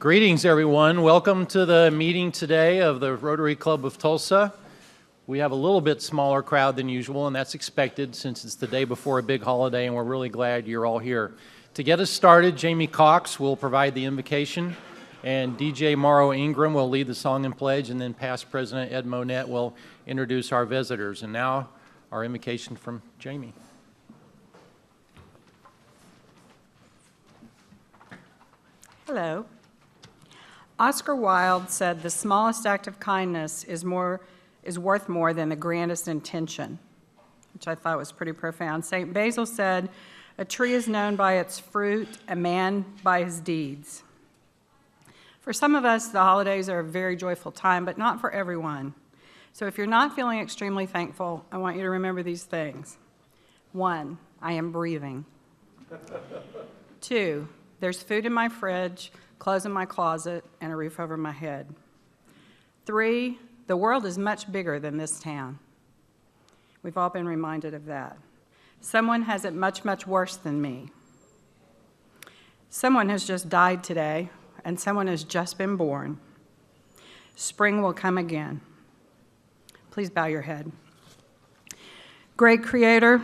Greetings, everyone. Welcome to the meeting today of the Rotary Club of Tulsa. We have a little bit smaller crowd than usual, and that's expected since it's the day before a big holiday, and we're really glad you're all here. To get us started, Jamie Cox will provide the invocation, and DJ Morrow Ingram will lead the song and pledge, and then past President Ed Monette will introduce our visitors. And now, our invocation from Jamie. Hello. Oscar Wilde said, "The smallest act of kindness is worth more than the grandest intention," which I thought was pretty profound. St. Basil said, "A tree is known by its fruit, a man by his deeds." For some of us, the holidays are a very joyful time, but not for everyone. So if you're not feeling extremely thankful, I want you to remember these things. 1, I am breathing. 2, there's food in my fridge, clothes in my closet, and a roof over my head. 3, the world is much bigger than this town. We've all been reminded of that. Someone has it much, much worse than me. Someone has just died today, and someone has just been born. Spring will come again. Please bow your head. Great Creator,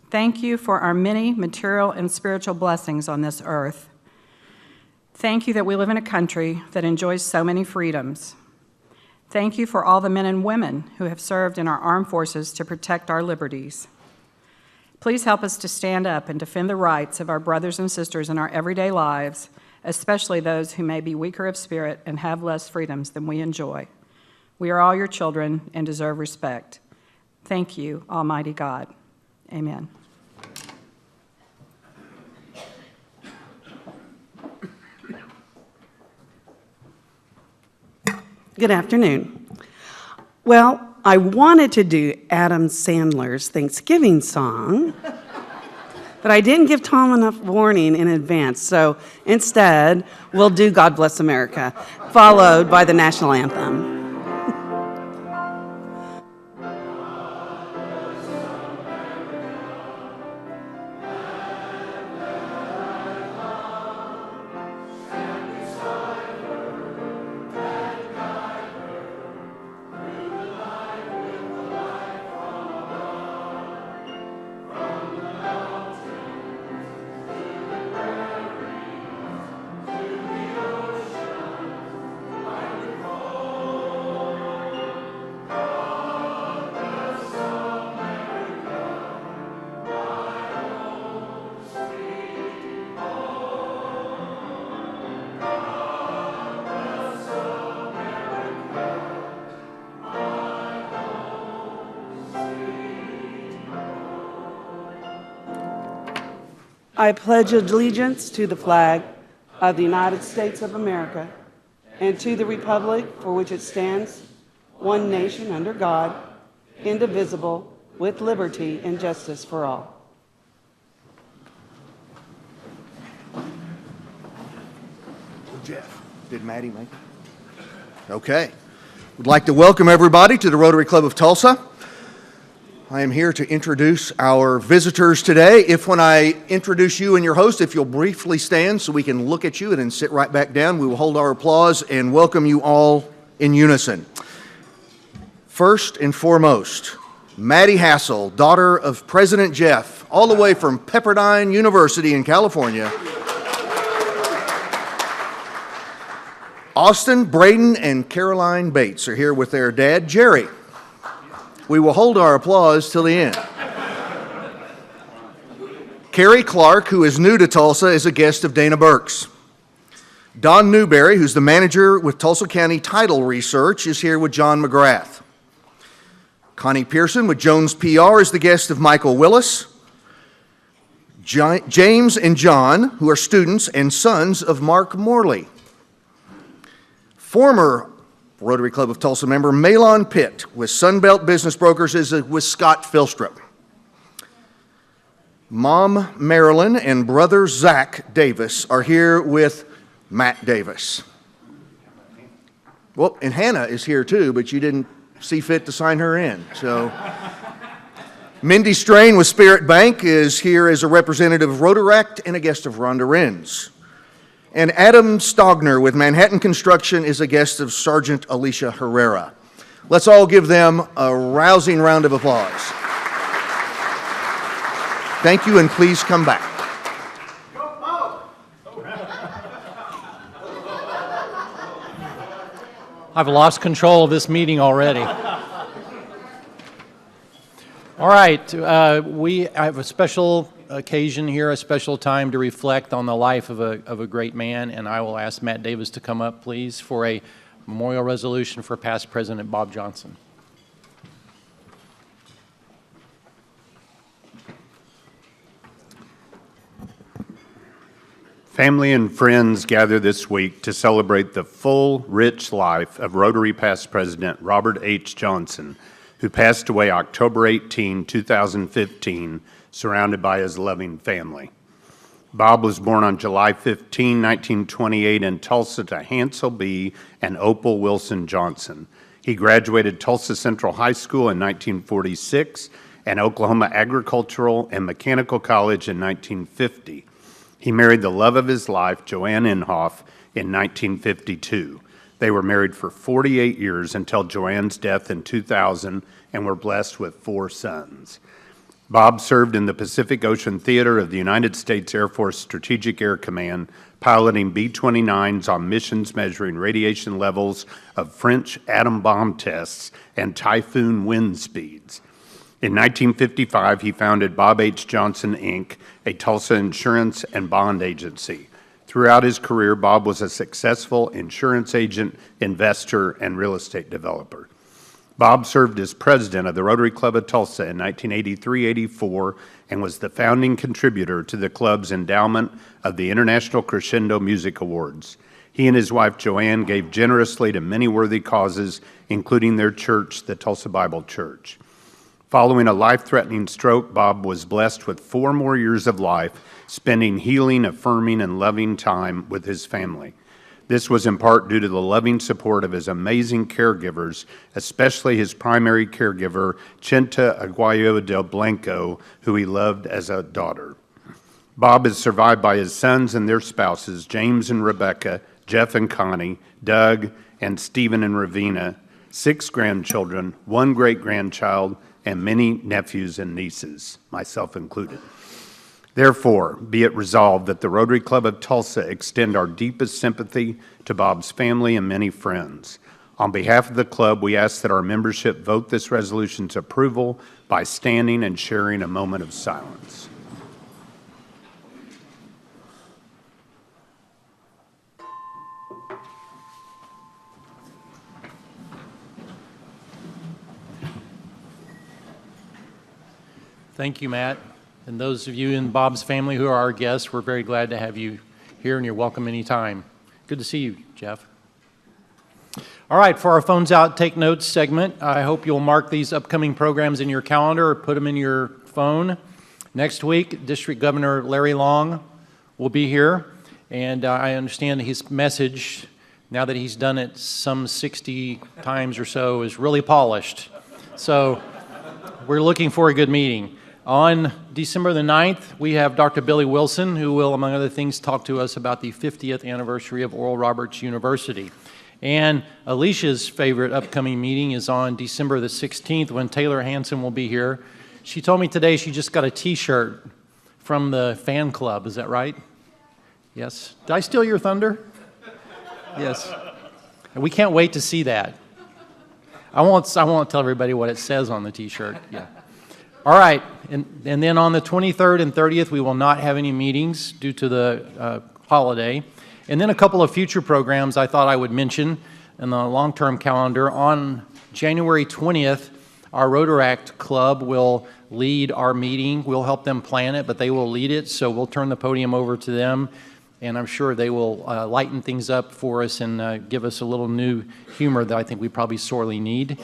thank you for our many material and spiritual blessings on this earth. Thank you that we live in a country that enjoys so many freedoms. Thank you for all the men and women who have served in our armed forces to protect our liberties. Please help us to stand up and defend the rights of our brothers and sisters in our everyday lives, especially those who may be weaker of spirit and have less freedoms than we enjoy. We are all your children and deserve respect. Thank you, Almighty God. Amen. Good afternoon. Well, I wanted to do Adam Sandler's Thanksgiving song, but I didn't give Tom enough warning in advance, so instead, we'll do God Bless America, followed by the national anthem. I pledge allegiance to the flag of the United States of America and to the republic for which it stands, one nation under God, indivisible, with liberty and justice for all. Jeff, did Maddie make it? Okay. We'd like to welcome everybody to the Rotary Club of Tulsa. I am here to introduce our visitors today. If when I introduce you and your host, if you'll briefly stand so we can look at you and then sit right back down, we will hold our applause and welcome you all in unison. First and foremost, Maddie Hassel, daughter of President Jeff, all the way from Pepperdine University in California. Austin, Braden, and Caroline Bates are here with their dad, Jerry. We will hold our applause till the end. Carrie Clark, who is new to Tulsa, is a guest of Dana Burks. Don Newberry, who's the manager with Tulsa County Title Research, is here with John McGrath. Connie Pearson with Jones PR is the guest of Michael Willis. James and John, who are students and sons of Mark Morley. Former Rotary Club of Tulsa member Malon Pitt with Sunbelt Business Brokers is with Scott Philstrup. Mom Marilyn and brother Zach Davis are here with Matt Davis. Well, and Hannah is here too, but you didn't see fit to sign her in. So Mindy Strain with Spirit Bank is here as a representative of Rotaract and a guest of Rhonda Renz. And Adam Stogner with Manhattan Construction is a guest of Sergeant Alicia Herrera. Let's all give them a rousing round of applause. Thank you, and please come back. I've lost control of this meeting already. All right, we have a special occasion here, a special time to reflect on the life of a great man, and I will ask Matt Davis to come up, please, for a memorial resolution for past President Bob Johnson. Family and friends gather this week to celebrate the full, rich life of Rotary past President Robert H. Johnson, who passed away October 18, 2015, surrounded by his loving family. Bob was born on July 15, 1928 in Tulsa to Hansel B. and Opal Wilson Johnson. He graduated Tulsa Central High School in 1946 and Oklahoma Agricultural and Mechanical College in 1950. He married the love of his life, Joanne Inhofe, in 1952. They were married for 48 years until Joanne's death in 2000 and were blessed with 4 sons. Bob served in the Pacific Ocean Theater of the United States Air Force Strategic Air Command, piloting B-29s on missions measuring radiation levels of French atom bomb tests and typhoon wind speeds. In 1955, he founded Bob H. Johnson, Inc., a Tulsa insurance and bond agency. Throughout his career, Bob was a successful insurance agent, investor, and real estate developer. Bob served as president of the Rotary Club of Tulsa in 1983-84 and was the founding contributor to the club's endowment of the International Crescendo Music Awards. He and his wife, Joanne, gave generously to many worthy causes, including their church, the Tulsa Bible Church. Following a life-threatening stroke, Bob was blessed with 4 more years of life, spending healing, affirming, and loving time with his family. This was in part due to the loving support of his amazing caregivers, especially his primary caregiver, Chinta Aguayo del Blanco, who he loved as a daughter. Bob is survived by his sons and their spouses, James and Rebecca, Jeff and Connie, Doug, and Stephen and Ravina, 6 grandchildren, 1 great-grandchild, and many nephews and nieces, myself included. Therefore, be it resolved that the Rotary Club of Tulsa extend our deepest sympathy to Bob's family and many friends. On behalf of the club, we ask that our membership vote this resolution's approval by standing and sharing a moment of silence. Thank you, Matt. And those of you in Bob's family who are our guests, we're very glad to have you here, and you're welcome anytime. Good to see you, Jeff. All right, for our Phones Out, Take Notes segment, I hope you'll mark these upcoming programs in your calendar or put them in your phone. Next week, District Governor Larry Long will be here, and I understand his message, now that he's done it some 60 times or so, is really polished. So we're looking for a good meeting. On December the 9th, we have Dr. Billy Wilson, who will, among other things, talk to us about the 50th anniversary of Oral Roberts University. And Alicia's favorite upcoming meeting is on December the 16th, when Taylor Hanson will be here. She told me today she just got a T-shirt from the fan club. Is that right? Yes. Did I steal your thunder? Yes. And we can't wait to see that. I won't tell everybody what it says on the T-shirt. Yeah. All right, and then on the 23rd and 30th, we will not have any meetings due to the holiday. And then a couple of future programs I thought I would mention in the long-term calendar. On January 20th, our Rotaract Club will lead our meeting. We'll help them plan it, but they will lead it, so we'll turn the podium over to them, and I'm sure they will lighten things up for us and give us a little new humor that I think we probably sorely need.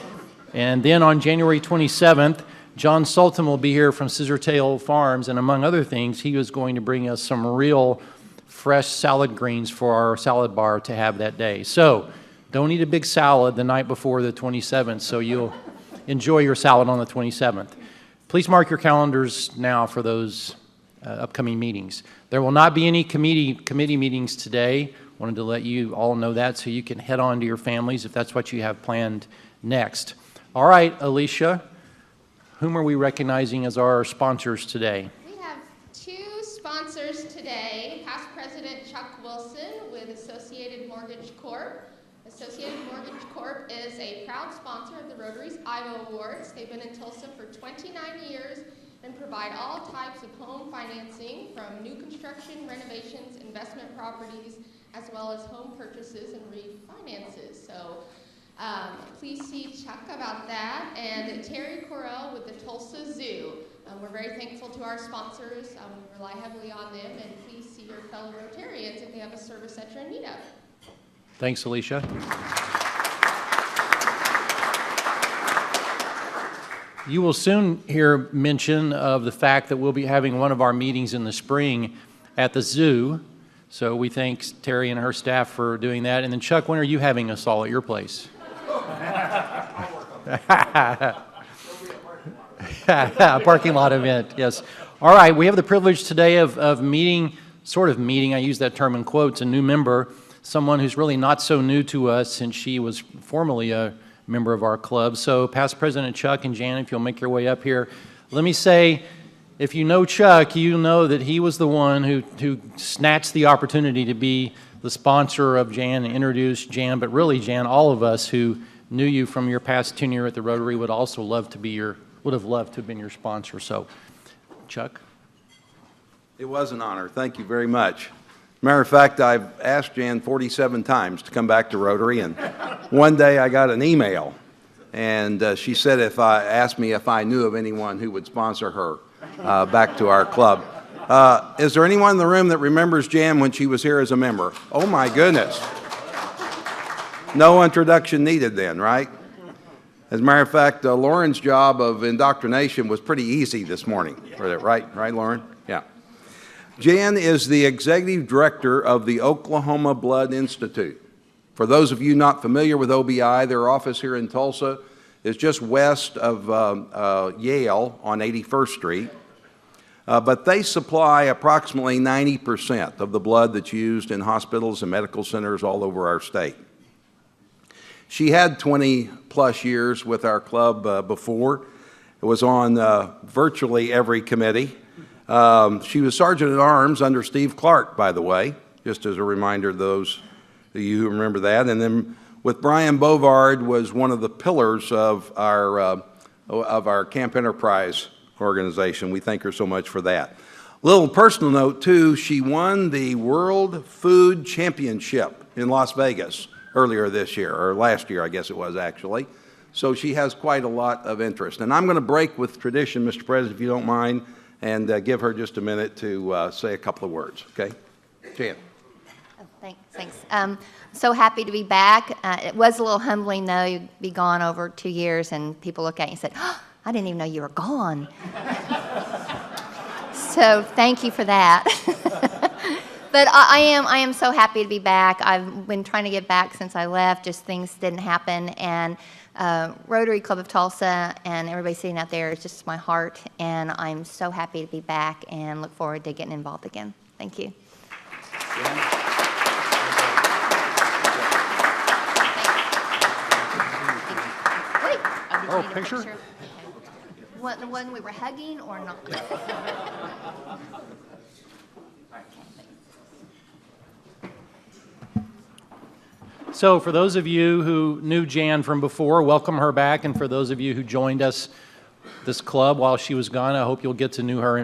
And then on January 27th, John Sultan will be here from Scissortail Farms, and among other things, he is going to bring us some real fresh salad greens for our salad bar to have that day. So don't eat a big salad the night before the 27th, so you'll enjoy your salad on the 27th. Please mark your calendars now for those upcoming meetings. There will not be any committee meetings today. Wanted to let you all know that so you can head on to your families if that's what you have planned next. All right, Alicia, whom are we recognizing as our sponsors today? We have two sponsors today. Past President Chuck Wilson with Associated Mortgage Corp. Associated Mortgage Corp is a proud sponsor of the Rotary's Iowa Awards. They've been in Tulsa for 29 years and provide all types of home financing from new construction, renovations, investment properties, as well as home purchases and refinances. So please see Chuck about that. And Terry Correll with the Tulsa Zoo. We're very thankful to our sponsors. We rely heavily on them. And please see your fellow Rotarians if they have a service that you're in need of. Thanks, Alicia. You will soon hear mention of the fact that we'll be having one of our meetings in the spring at the zoo. So we thank Terry and her staff for doing that. And then Chuck, when are you having us all at your place? A parking lot event, yes. All right, we have the privilege today of meeting, I use that term in quotes, a new member, someone who's really not so new to us since she was formerly a member of our club. So past President Chuck and Jan, if you'll make your way up here. Let me say, if you know Chuck, you know that he was the one who snatched the opportunity to be the sponsor of Jan and introduced Jan, but really, Jan, all of us who knew you from your past tenure at the Rotary would also love to be would have loved to have been your sponsor. So, Chuck? It was an honor. Thank you very much. Matter of fact, I've asked Jan 47 times to come back to Rotary, and one day I got an email, and she said asked me if I knew of anyone who would sponsor her back to our club. Is there anyone in the room that remembers Jan when she was here as a member? Oh my goodness. No introduction needed then, right? As a matter of fact, Lauren's job of indoctrination was pretty easy this morning, right, Lauren? Yeah. Jan is the executive director of the Oklahoma Blood Institute. For those of you not familiar with OBI, their office here in Tulsa is just west of Yale on 81st Street. But they supply approximately 90% of the blood that's used in hospitals and medical centers all over our state. She had 20-plus years with our club before. It was on virtually every committee. She was Sergeant-at-Arms under Steve Clark, by the way, just as a reminder to those of you who remember that. And then with Brian Bovard was one of the pillars of our Camp Enterprise organization. We thank her so much for that. Little personal note, too, she won the World Food Championship in Las Vegas earlier this year, or last year, I guess it was, actually. So she has quite a lot of interest. And I'm going to break with tradition, Mr. President, if you don't mind, and give her just a minute to say a couple of words, okay? Jan. Oh, thanks. So happy to be back. It was a little humbling, though. You'd be gone over 2 years, and people look at you and say, oh, I didn't even know you were gone. So thank you for that. But I am so happy to be back. I've been trying to get back since I left, just things didn't happen. And Rotary Club of Tulsa and everybody sitting out there is just my heart. And I'm so happy to be back and look forward to getting involved again. Thank you. Oh, picture? What, the one we were hugging or not? So for those of you who knew Jan from before, welcome her back. And for those of you who joined us, this club, while she was gone, I hope you'll get to know her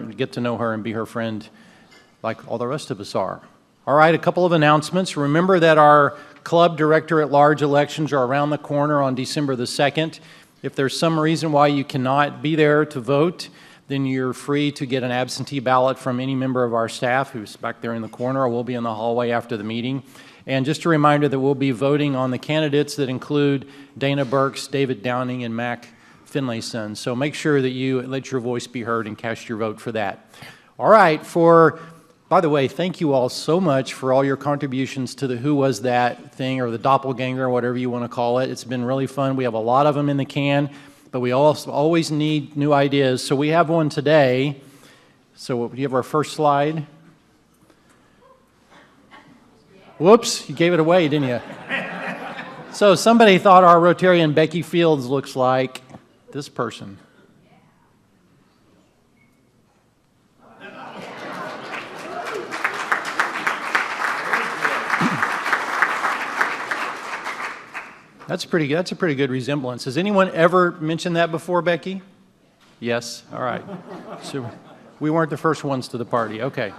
and be her friend like all the rest of us are. All right, a couple of announcements. Remember that our club director-at-large elections are around the corner on December the 2nd. If there's some reason why you cannot be there to vote, then you're free to get an absentee ballot from any member of our staff who's back there in the corner, or we'll be in the hallway after the meeting. And just a reminder that we'll be voting on the candidates that include Dana Burks, David Downing, and Mac Finlayson. So make sure that you let your voice be heard and cast your vote for that. All right, by the way, thank you all so much for all your contributions to the Who Was That thing, or the doppelganger, or whatever you want to call it. It's been really fun. We have a lot of them in the can, but we also always need new ideas. So we have one today, So do you have our first slide? Whoops, you gave it away, didn't you? So somebody thought our Rotarian Becky Fields looks like this person. That's a pretty good resemblance. Has anyone ever mentioned that before, Becky? Yes? All right. So we weren't the first ones to the party. Okay.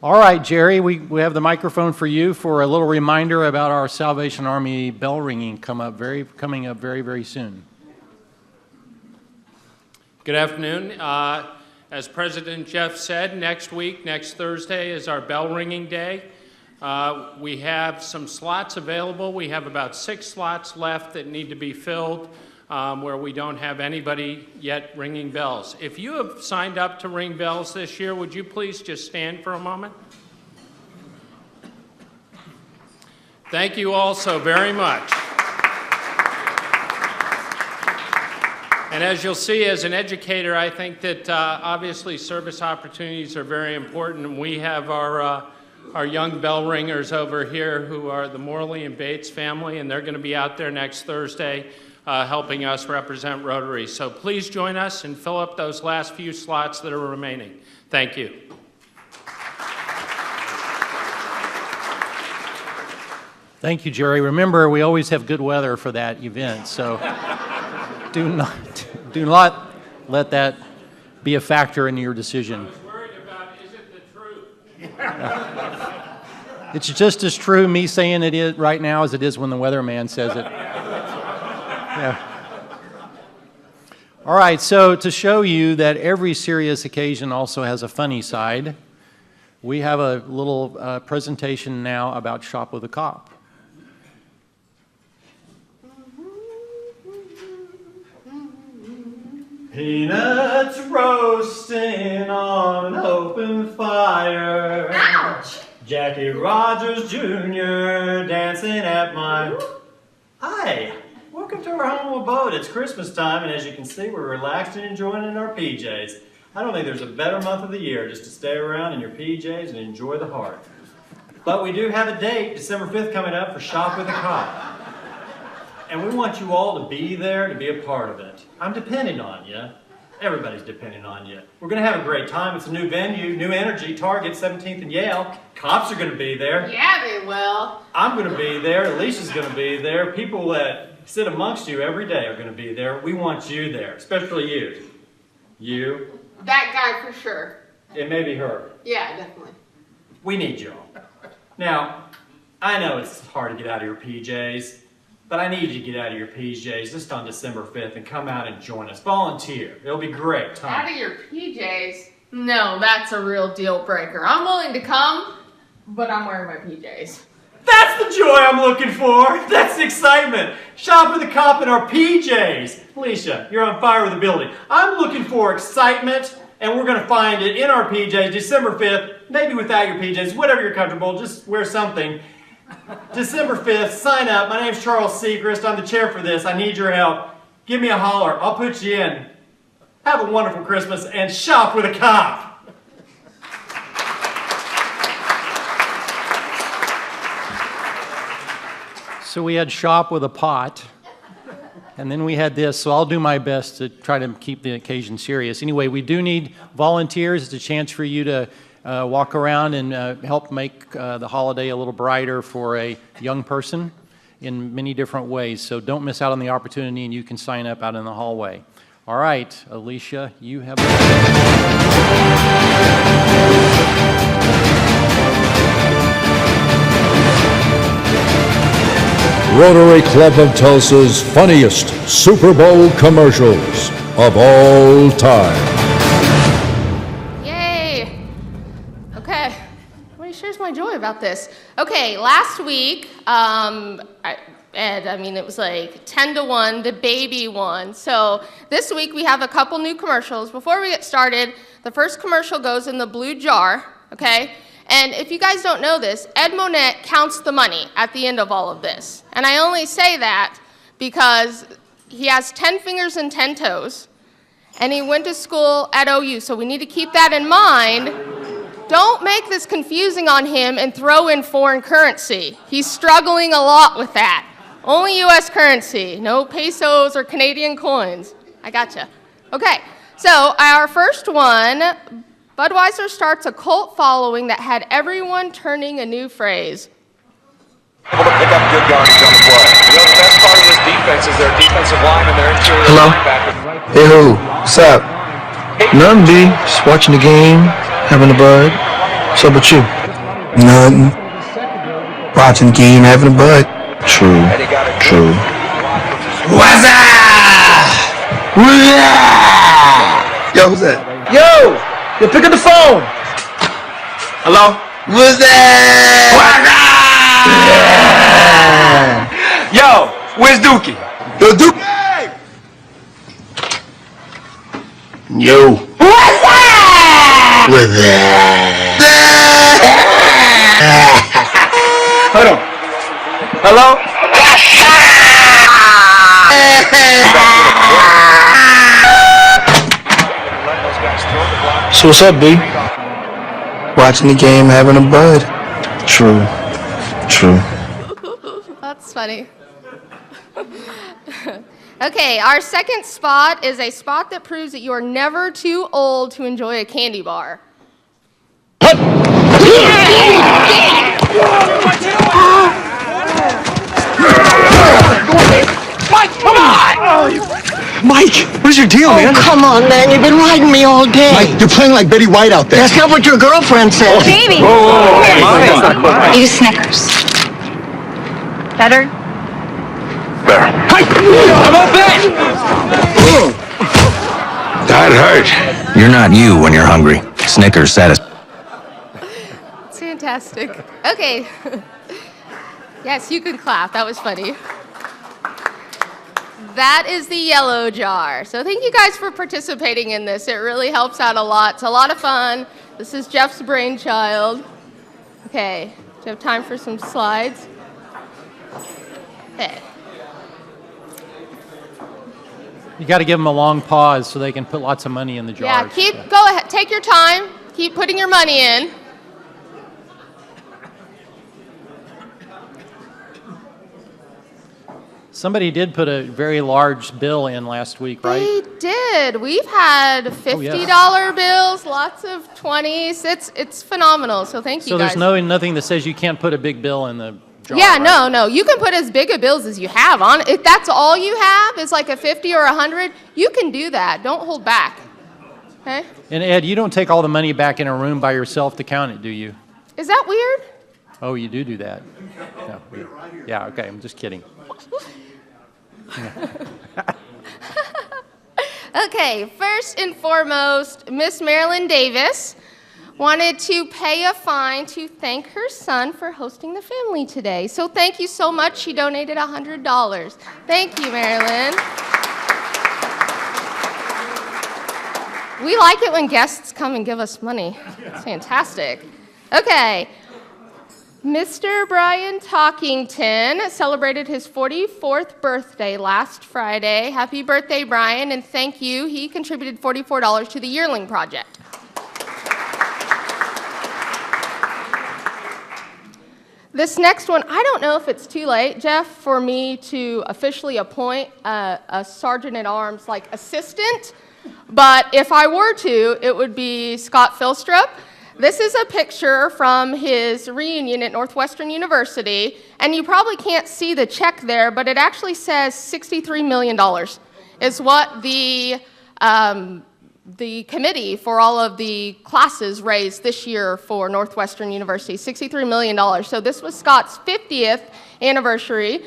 All right, Jerry, we have the microphone for you for a little reminder about our Salvation Army bell ringing coming up very, very soon. Good afternoon. As President Jeff said, next week, next Thursday, is our bell ringing day. We have some slots available. We have about 6 slots left that need to be filled where we don't have anybody yet ringing bells. If you have signed up to ring bells this year, would you please just stand for a moment? Thank you all so very much. And as you'll see, as an educator, I think that obviously service opportunities are very important, and we have our young bell ringers over here who are the Morley and Bates family, and they're going to be out there next Thursday helping us represent Rotary. So please join us and fill up those last few slots that are remaining. Thank you. Thank you, Jerry. Remember, we always have good weather for that event, so do not let that be a factor in your decision. I was worried about, is it the truth? It's just as true me saying it is right now as it is when the weatherman says it. Yeah. All right, so to show you that every serious occasion also has a funny side, we have a little presentation now about Shop with a Cop. Peanuts roasting on an open fire. Ouch! Jackie Rogers Jr. dancing at my... Hi, welcome to our home abode. It's Christmas time, and as you can see, we're relaxed and enjoying in our PJs. I don't think there's a better month of the year just to stay around in your PJs and enjoy the heart. But we do have a date, December 5th, coming up for Shop with a Cop. And we want you all to be there, to be a part of it. I'm depending on you. Everybody's depending on you. We're going to have a great time. It's a new venue, new energy, Target, 17th and Yale. Cops are going to be there. Yeah, they will. I'm going to be there. Alicia's going to be there. People that sit amongst you every day are going to be there. We want you there, especially you. You. That guy for sure. It may be her. Yeah, definitely. We need you all. Now, I know it's hard to get out of your PJs, but I need you to get out of your PJs just on December 5th and come out and join us. Volunteer. It'll be great. Out of your PJs? No, that's a real deal breaker. I'm willing to come, but I'm wearing my PJs. That's the joy I'm looking for. That's the excitement. Shop with a Cop in our PJs. Alicia, you're on fire with the building. I'm looking for excitement, and we're going to find it in our PJs December 5th, maybe without your PJs, whatever you're comfortable, just wear something. December 5th, sign up. My name's Charles Seacrest. I'm the chair for this. I need your help. Give me a holler. I'll put you in. Have a wonderful Christmas and shop with a cop. So we had Shop with a Pot, and then we had this, so I'll do my best to try to keep the occasion serious. Anyway, we do need volunteers. It's a chance for you to walk around and help make the holiday a little brighter for a young person in many different ways. So don't miss out on the opportunity, and you can sign up out in the hallway. All right, Alicia, you have... Rotary Club of Tulsa's funniest Super Bowl commercials of all time. Yay! Okay, well, shares my joy about this. Okay, last week, it was like 10-1, the baby won. So this week we have a couple new commercials. Before we get started, the first commercial goes in the blue jar, okay? And if you guys don't know this, Ed Monette counts the money at the end of all of this. And I only say that because he has 10 fingers and 10 toes, and he went to school at OU, so we need to keep that in mind. Don't make this confusing on him and throw in foreign currency. He's struggling a lot with that. Only U.S. currency, no pesos or Canadian coins. I gotcha. Okay, so our first one, Budweiser starts a cult following that had everyone turning a new phrase. Able to pick up good yardage on the play. You know, the best part of this defense is their defensive line and their interior linebackers. Hey, who? What's up? Nothing, B. Just watching the game, having a bud. What's up with you? Nothing. Watching the game, having a bud. True. True. What's up? Yo, who's that? Yo, pick up the phone. Hello? What's that? Yo, where's Dookie? Yo, Dookie! Yo. What's that? What's that? Hold on. Hello? So what's up, B? Watching the game, having a bud. True. True. That's funny. Okay, our second spot is a spot that proves that you are never too old to enjoy a candy bar. Mike, come on! Mike, what's your deal, man? Oh, come on, man. You've been riding me all day. Mike, you're playing like Betty White out there. That's not what your girlfriend said. Baby! Eat a Snickers. Better? Better. How about that? That hurt. You're not you when you're hungry. Snickers satisfies. It's fantastic. Okay. Yes, you can clap. That was funny. That is the yellow jar. So thank you guys for participating in this. It really helps out a lot. It's a lot of fun. This is Jeff's brainchild. Okay, do you have time for some slides? Okay. You got to give them a long pause so they can put lots of money in the jars. Yeah, go ahead. Take your time. Keep putting your money in. Somebody did put a very large bill in last week, right? They did. We've had $50 bills, lots of 20s. It's phenomenal. So thank you guys. So there's nothing that says you can't put a big bill in the jar. Yeah, right? no. You can put as big a bills as you have on. If that's all you have, is like a 50 or 100, you can do that. Don't hold back. Okay? And Ed, you don't take all the money back in a room by yourself to count it, do you? Is that weird? Oh, you do that. No, yeah, okay, I'm just kidding. Okay, first and foremost, Miss Marilyn Davis wanted to pay a fine to thank her son for hosting the family today. So thank you so much. She donated $100. Thank you, Marilyn. We like it when guests come and give us money. It's fantastic. Okay. Mr. Brian Talkington celebrated his 44th birthday last Friday. Happy birthday, Brian, and thank you. He contributed $44 to the Yearling Project. This next one, I don't know if it's too late, Jeff, for me to officially appoint a sergeant-at-arms, like, assistant, but if I were to, it would be Scott Philstrup. This is a picture from his reunion at Northwestern University, and you probably can't see the check there, but it actually says $63 million is what the committee for all of the classes raised this year for Northwestern University, $63 million. So this was Scott's 50th anniversary.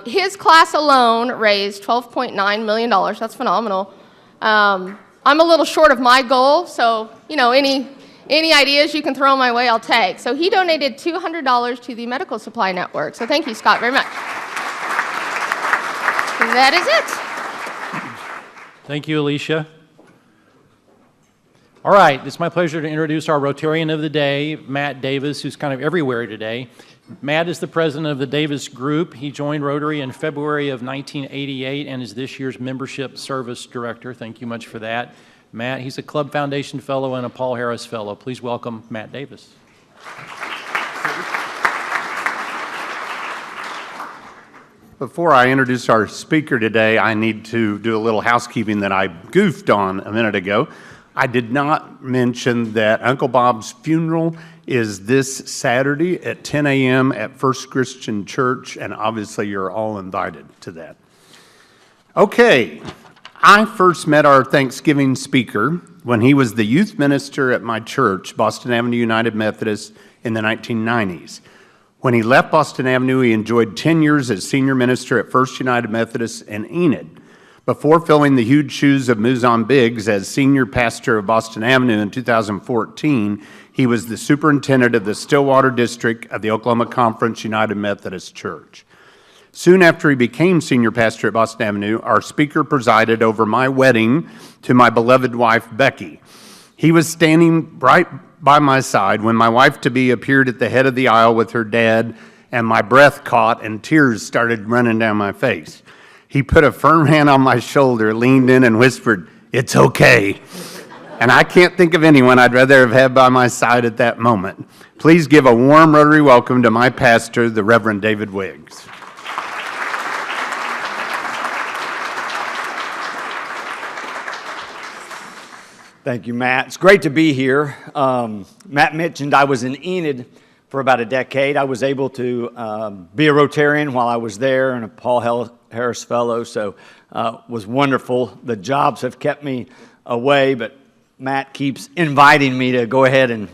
His class alone raised $12.9 million. That's phenomenal. I'm a little short of my goal, so, you know, any ideas you can throw my way, I'll take. So he donated $200 to the Medical Supply Network. So thank you, Scott, very much. And that is it. Thank you, Alicia. All right, it's my pleasure to introduce our Rotarian of the Day, Matt Davis, who's kind of everywhere today. Matt is the president of the Davis Group. He joined Rotary in February of 1988 and is this year's Membership Service Director. Thank you much for that. Matt, he's a Club Foundation Fellow and a Paul Harris Fellow. Please welcome Matt Davis. Before I introduce our speaker today, I need to do a little housekeeping that I goofed on a minute ago. I did not mention that Uncle Bob's funeral is this Saturday at 10 a.m. at First Christian Church, and obviously you're all invited to that. Okay, I first met our Thanksgiving speaker when he was the youth minister at my church, Boston Avenue United Methodist, in the 1990s. When he left Boston Avenue, he enjoyed 10 years as senior minister at First United Methodist in Enid. Before filling the huge shoes of Muzon Biggs as senior pastor of Boston Avenue in 2014, he was the superintendent of the Stillwater District of the Oklahoma Conference United Methodist Church. Soon after he became senior pastor at Boston Avenue, our speaker presided over my wedding to my beloved wife, Becky. He was standing right by my side when my wife-to-be appeared at the head of the aisle with her dad, and my breath caught and tears started running down my face. He put a firm hand on my shoulder, leaned in, and whispered, "It's okay." And I can't think of anyone I'd rather have had by my side at that moment. Please give a warm Rotary welcome to my pastor, the Reverend David Wiggs. Thank you, Matt. It's great to be here. Matt mentioned I was in Enid for about a decade. I was able to be a Rotarian while I was there and a Paul Harris Fellow, so it was wonderful. The jobs have kept me away, but Matt keeps inviting me to go ahead and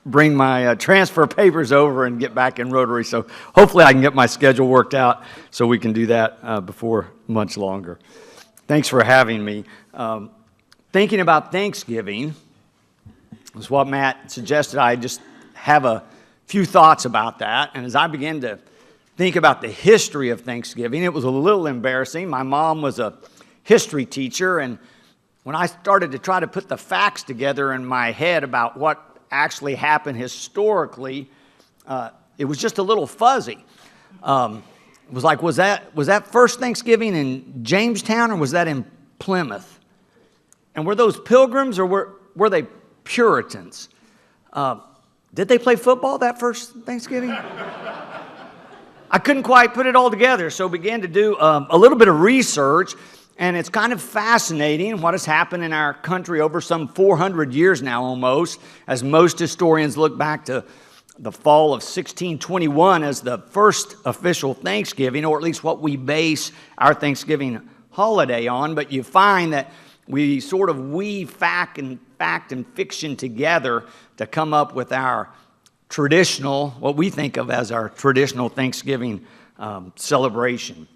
bring my transfer papers over and get back in Rotary, so hopefully I can get my schedule worked out so we can do that before much longer. Thanks for having me. Thinking about Thanksgiving was what Matt suggested. I just have a few thoughts about that. And as I began to think about the history of Thanksgiving, it was a little embarrassing. My mom was a history teacher, and when I started to try to put the facts together in my head about what actually happened historically, it was just a little fuzzy. It was like, was that first Thanksgiving in Jamestown, or was that in Plymouth? And were those Pilgrims, or were they Puritans? Did they play football that first Thanksgiving? I couldn't quite put it all together, so began to do a little bit of research, and it's kind of fascinating what has happened in our country over some 400 years now almost, as most historians look back to the fall of 1621 as the first official Thanksgiving, or at least what we base our Thanksgiving holiday on. But you find that we sort of weave fact and fiction together to come up with our traditional, what we think of as our traditional Thanksgiving celebration.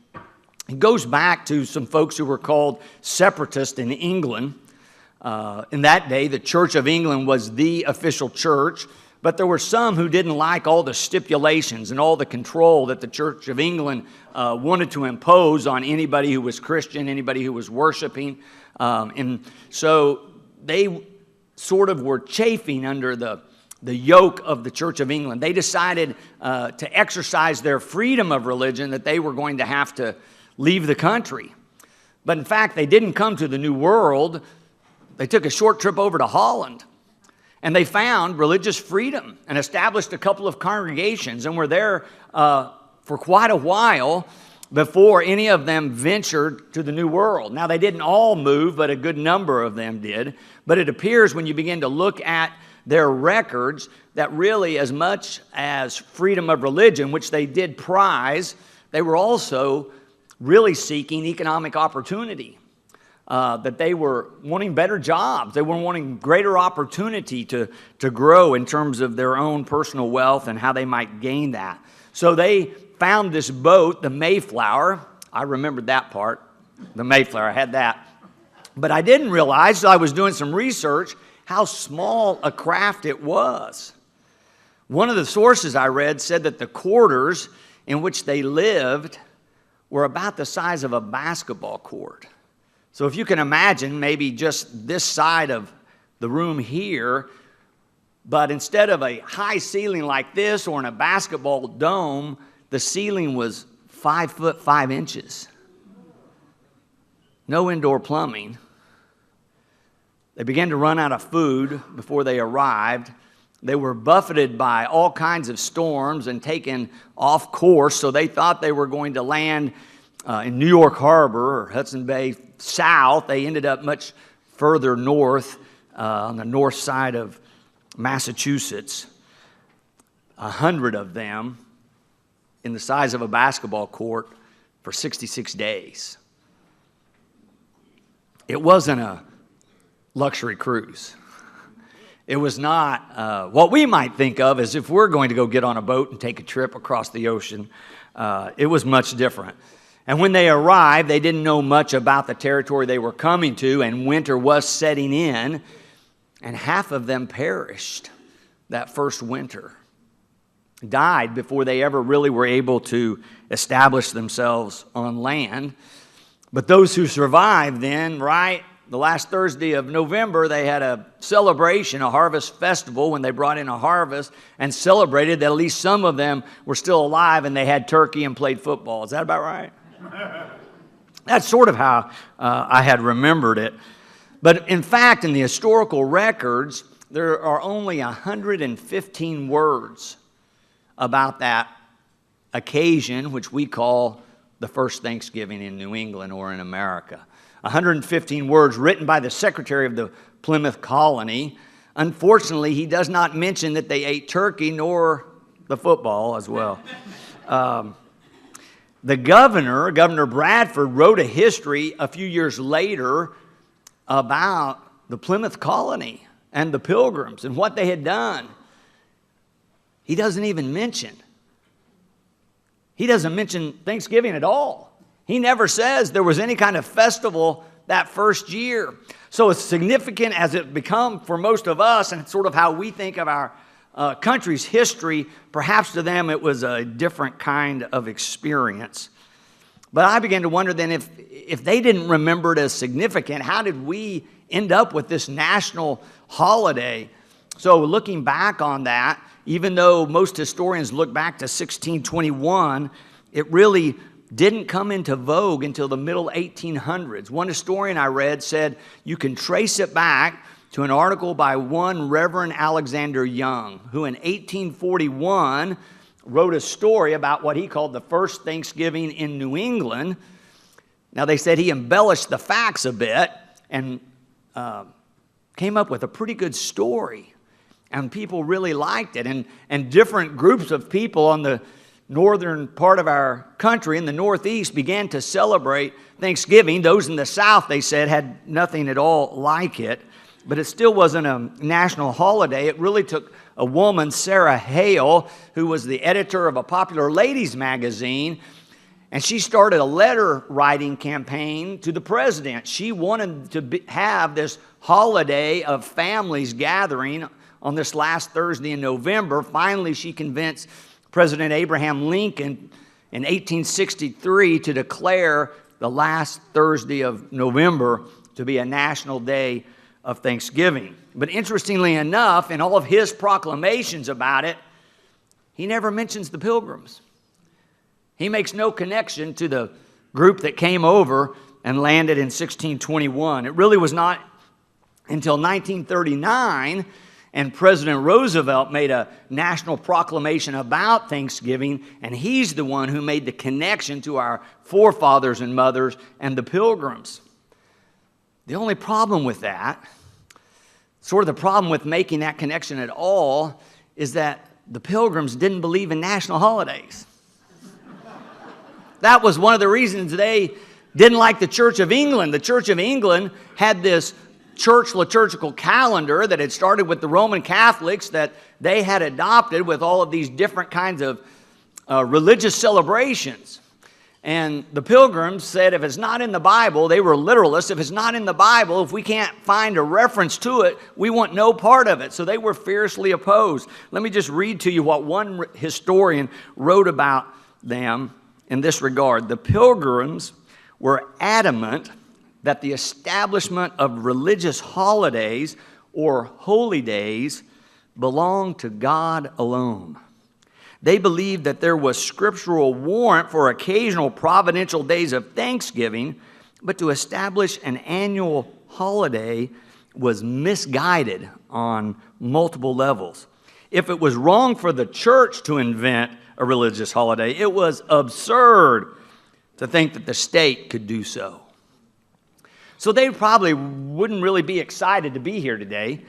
It goes back to some folks who were called separatists in England. In that day, the Church of England was the official church, but there were some who didn't like all the stipulations and all the control that the Church of England wanted to impose on anybody who was Christian, anybody who was worshiping. And so they sort of were chafing under the yoke of the Church of England. They decided to exercise their freedom of religion that they were going to have to leave the country. But in fact, they didn't come to the New World. They took a short trip over to Holland, and they found religious freedom and established a couple of congregations and were there for quite a while before any of them ventured to the New World. Now, they didn't all move, but a good number of them did. But it appears when you begin to look at their records that really, as much as freedom of religion, which they did prize, they were also really seeking economic opportunity. That they were wanting better jobs. They were wanting greater opportunity to grow in terms of their own personal wealth and how they might gain that. So they found this boat, the Mayflower. I remembered that part, the Mayflower, I had that. But I didn't realize, I was doing some research, how small a craft it was. One of the sources I read said that the quarters in which they lived were about the size of a basketball court. So if you can imagine, maybe just this side of the room here, but instead of a high ceiling like this or in a basketball dome, the ceiling was 5 foot 5 inches. No indoor plumbing. They began to run out of food before they arrived. They were buffeted by all kinds of storms and taken off course, so they thought they were going to land in New York Harbor or Hudson Bay south. They ended up much further north on the north side of Massachusetts. 100 of them in the size of a basketball court for 66 days. It wasn't a luxury cruise. It was not what we might think of as if we're going to go get on a boat and take a trip across the ocean. It was much different. And when they arrived, they didn't know much about the territory they were coming to, and winter was setting in, and half of them perished that first winter. Died before they ever really were able to establish themselves on land. But those who survived then, right, the last Thursday of November, they had a celebration, a harvest festival, when they brought in a harvest and celebrated that at least some of them were still alive, and they had turkey and played football. Is that about right? That's sort of how I had remembered it. But in fact, in the historical records, there are only 115 words about that occasion, which we call the first Thanksgiving in New England or in America. 115 words written by the secretary of the Plymouth colony. Unfortunately, he does not mention that they ate turkey nor the football as well. The governor, Governor Bradford, wrote a history a few years later about the Plymouth colony and the Pilgrims and what they had done. He doesn't even mention. He doesn't mention Thanksgiving at all. He never says there was any kind of festival that first year. So as significant as it become for most of us, and it's sort of how we think of our country's history, perhaps to them it was a different kind of experience. But I began to wonder then, if they didn't remember it as significant, how did we end up with this national holiday? So looking back on that, even though most historians look back to 1621, it really didn't come into vogue until the middle 1800s. One historian I read said you can trace it back to an article by one Reverend Alexander Young, who in 1841 wrote a story about what he called the first Thanksgiving in New England. Now, they said he embellished the facts a bit and came up with a pretty good story. And people really liked it. And different groups of people on the northern part of our country, in the Northeast, began to celebrate Thanksgiving. Those in the South, they said, had nothing at all like it. But it still wasn't a national holiday. It really took a woman, Sarah Hale, who was the editor of a popular ladies magazine, and she started a letter writing campaign to the president. She wanted to have this holiday of families gathering on this last Thursday in November. Finally, she convinced President Abraham Lincoln in 1863 to declare the last Thursday of November to be a national day of Thanksgiving. But interestingly enough, in all of his proclamations about it, he never mentions the Pilgrims. He makes no connection to the group that came over and landed in 1621. It really was not until 1939, and President Roosevelt made a national proclamation about Thanksgiving, and he's the one who made the connection to our forefathers and mothers and the Pilgrims. The only problem with that, sort of the problem with making that connection at all, is that the Pilgrims didn't believe in national holidays. That was one of the reasons they didn't like the Church of England. The Church of England had this church liturgical calendar that had started with the Roman Catholics that they had adopted with all of these different kinds of religious celebrations. And the Pilgrims said if it's not in the Bible, they were literalists, if it's not in the Bible, if we can't find a reference to it, we want no part of it. So they were fiercely opposed. Let me just read to you what one historian wrote about them in this regard. The Pilgrims were adamant that the establishment of religious holidays or holy days belong to God alone. They believed that there was scriptural warrant for occasional providential days of thanksgiving, but to establish an annual holiday was misguided on multiple levels. If it was wrong for the church to invent a religious holiday, it was absurd to think that the state could do so. So they probably wouldn't really be excited to be here today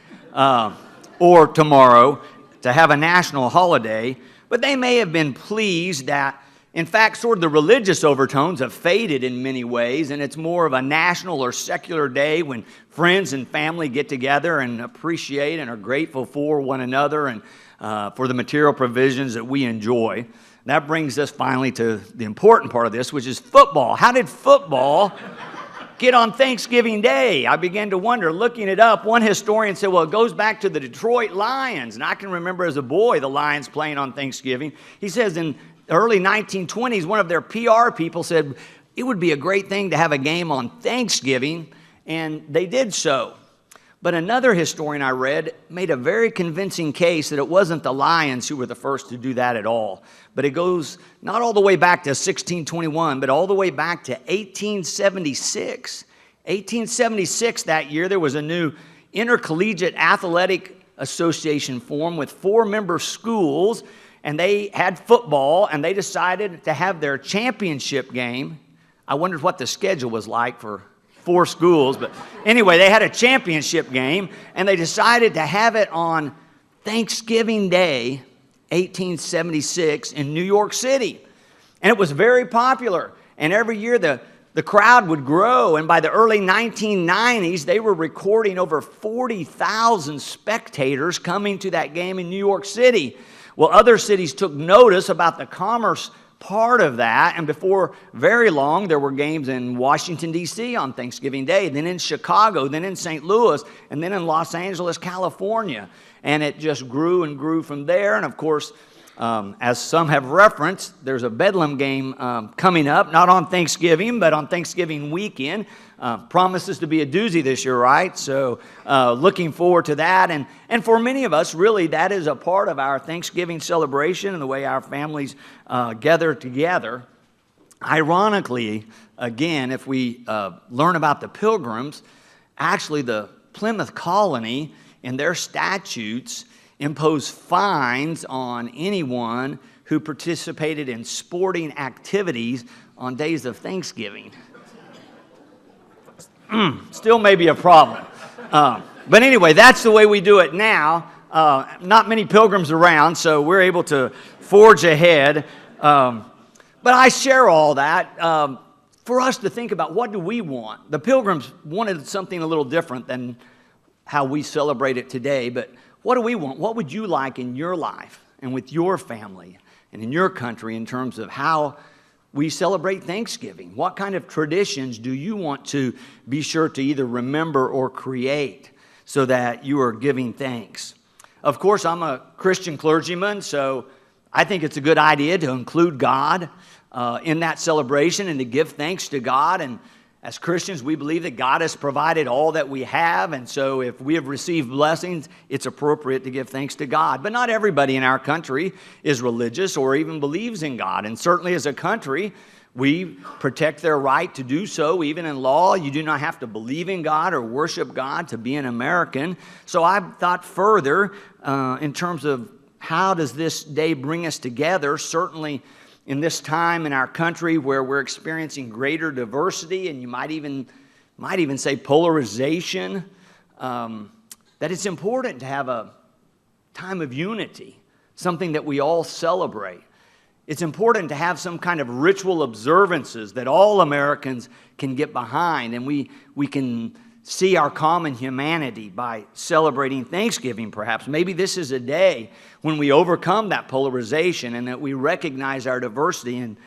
or tomorrow to have a national holiday, but they may have been pleased that, in fact, sort of the religious overtones have faded in many ways, and it's more of a national or secular day when friends and family get together and appreciate and are grateful for one another and for the material provisions that we enjoy. That brings us finally to the important part of this, which is football. How did football get on Thanksgiving Day? I began to wonder, looking it up. One historian said, well, it goes back to the Detroit Lions. And I can remember as a boy the Lions playing on Thanksgiving. He says in the early 1920s, one of their PR people said it would be a great thing to have a game on Thanksgiving, and they did so. But another historian I read made a very convincing case that it wasn't the Lions who were the first to do that at all. But it goes not all the way back to 1621, but all the way back to 1876. 1876, that year, there was a new intercollegiate athletic association formed with 4-member schools, and they had football, and they decided to have their championship game. I wondered what the schedule was like for 4 schools, but anyway, they had a championship game, and they decided to have it on Thanksgiving Day, 1876, in New York City. And it was very popular, and every year the crowd would grow, and by the early 1990s, they were recording over 40,000 spectators coming to that game in New York City. Well, other cities took notice about the commerce part of that, and before very long, there were games in Washington, D.C. on Thanksgiving Day, then in Chicago, then in St. Louis, and then in Los Angeles, California. And it just grew and grew from there. And of course, as some have referenced, there's a Bedlam game coming up, not on Thanksgiving, but on Thanksgiving weekend. Promises to be a doozy this year, right? So looking forward to that. And for many of us, really, that is a part of our Thanksgiving celebration and the way our families gather together. Ironically, again, if we learn about the Pilgrims, actually the Plymouth Colony in their statutes impose fines on anyone who participated in sporting activities on days of Thanksgiving. Still may be a problem. But anyway, that's the way we do it now. Not many pilgrims around, so we're able to forge ahead. But I share all that for us to think about, what do we want? The Pilgrims wanted something a little different than how we celebrate it today, but what do we want? What would you like in your life and with your family and in your country in terms of how we celebrate Thanksgiving? What kind of traditions do you want to be sure to either remember or create so that you are giving thanks? Of course, I'm a Christian clergyman, so I think it's a good idea to include God in that celebration and to give thanks to God. And as Christians, we believe that God has provided all that we have, and so if we have received blessings, it's appropriate to give thanks to God. But not everybody in our country is religious or even believes in God, and certainly as a country, we protect their right to do so. Even in law, you do not have to believe in God or worship God to be an American. So I've thought further in terms of how does this day bring us together. Certainly in this time in our country where we're experiencing greater diversity, and you might even say polarization, that it's important to have a time of unity, something that we all celebrate. It's important to have some kind of ritual observances that all Americans can get behind, and we can see our common humanity by celebrating Thanksgiving, perhaps. Maybe this is a day when we overcome that polarization and that we recognize our diversity and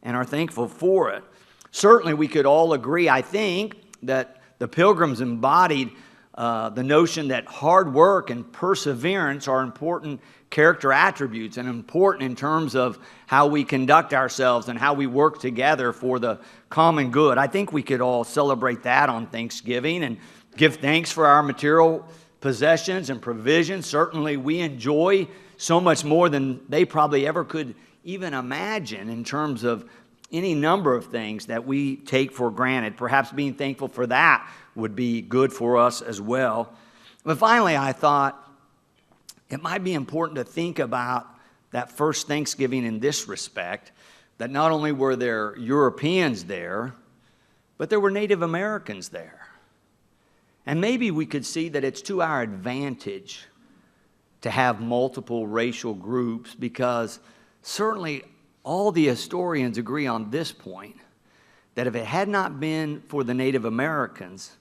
are thankful for it. Certainly, we could all agree, I think, that the Pilgrims embodied the notion that hard work and perseverance are important character attributes and important in terms of how we conduct ourselves and how we work together for the common good. I think we could all celebrate that on Thanksgiving and give thanks for our material possessions and provisions. Certainly, we enjoy so much more than they probably ever could even imagine in terms of any number of things that we take for granted. Perhaps being thankful for that would be good for us as well. But finally, I thought it might be important to think about that first Thanksgiving in this respect, that not only were there Europeans there, but there were Native Americans there. And maybe we could see that it's to our advantage to have multiple racial groups, because certainly all the historians agree on this point, that if it had not been for the Native Americans,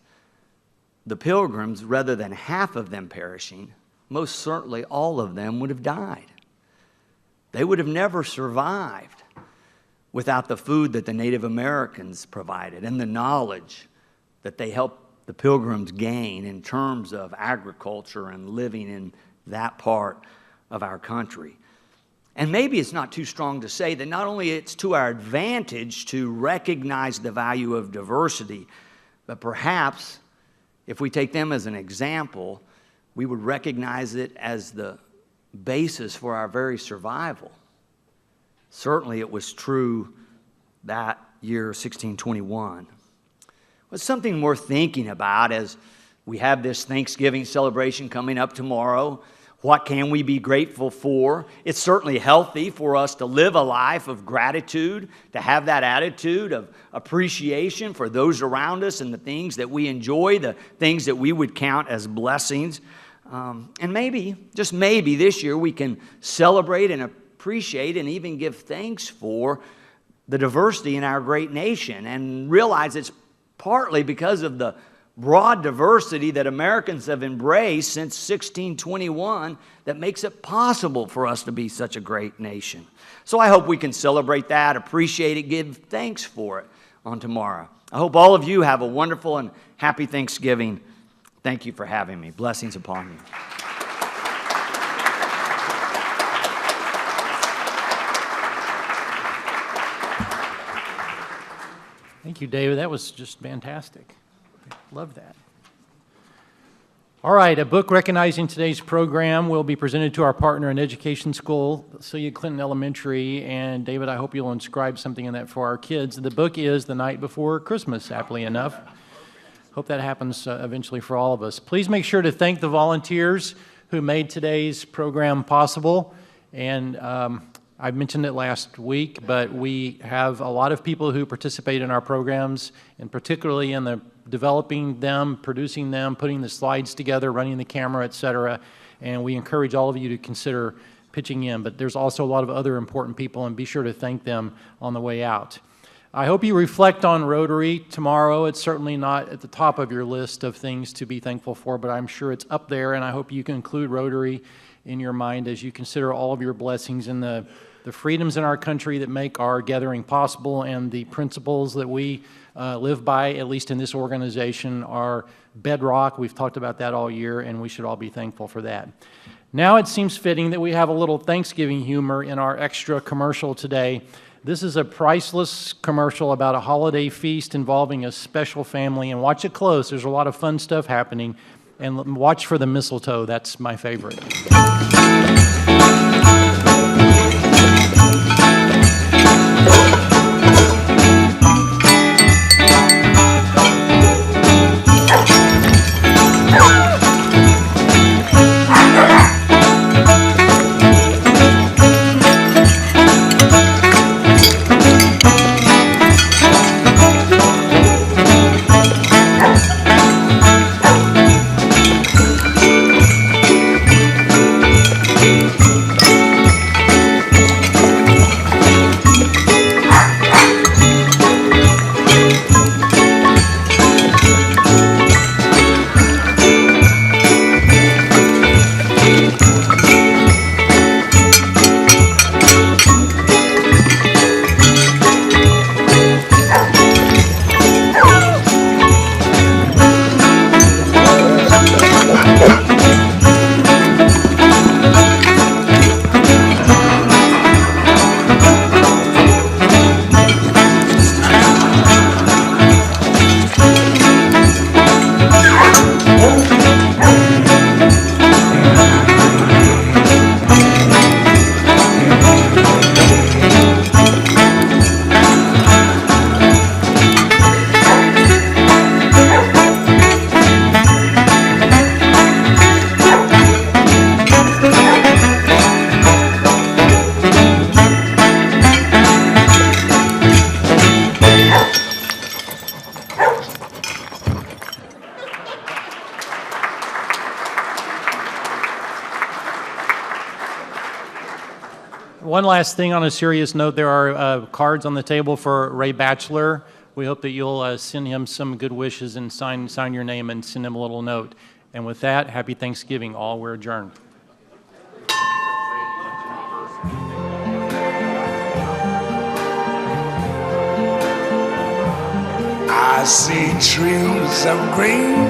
the Pilgrims, rather than half of them perishing, most certainly all of them would have died. They would have never survived without the food that the Native Americans provided and the knowledge that they helped the Pilgrims gain in terms of agriculture and living in that part of our country. And maybe it's not too strong to say that not only it's to our advantage to recognize the value of diversity, but perhaps if we take them as an example, we would recognize it as the basis for our very survival. Certainly it was true that year, 1621. It's something worth thinking about as we have this Thanksgiving celebration coming up tomorrow. What can we be grateful for? It's certainly healthy for us to live a life of gratitude, to have that attitude of appreciation for those around us and the things that we enjoy, the things that we would count as blessings. And maybe, just maybe, this year we can celebrate and appreciate and even give thanks for the diversity in our great nation and realize it's partly because of the broad diversity that Americans have embraced since 1621 that makes it possible for us to be such a great nation. So I hope we can celebrate that, appreciate it, give thanks for it on tomorrow. I hope all of you have a wonderful and happy Thanksgiving. Thank you for having me. Blessings upon you. Thank you, David. That was just fantastic. Love that. All right, a book recognizing today's program will be presented to our partner in education school, Celia Clinton Elementary. And David, I hope you'll inscribe something in that for our kids. The book is The Night Before Christmas, happily enough. Hope that happens eventually for all of us. Please make sure to thank the volunteers who made today's program possible. And I mentioned it last week, but we have a lot of people who participate in our programs, and particularly in the developing them, producing them, putting the slides together, running the camera, etc. And we encourage all of you to consider pitching in. But there's also a lot of other important people, and be sure to thank them on the way out. I hope you reflect on Rotary tomorrow. It's certainly not at the top of your list of things to be thankful for, but I'm sure it's up there, and I hope you can include Rotary in your mind as you consider all of your blessings and the freedoms in our country that make our gathering possible, and the principles that we live by, at least in this organization, are bedrock. We've talked about that all year, and we should all be thankful for that. Now it seems fitting that we have a little Thanksgiving humor in our extra commercial today. This is a priceless commercial about a holiday feast involving a special family, and watch it close. There's a lot of fun stuff happening, and watch for the mistletoe. That's my favorite. one last thing on a serious note, there are cards on the table for Ray Batchelor. We hope that you'll send him some good wishes and sign your name and send him a little note. And with that, happy Thanksgiving all. We're adjourned. I see trees of green,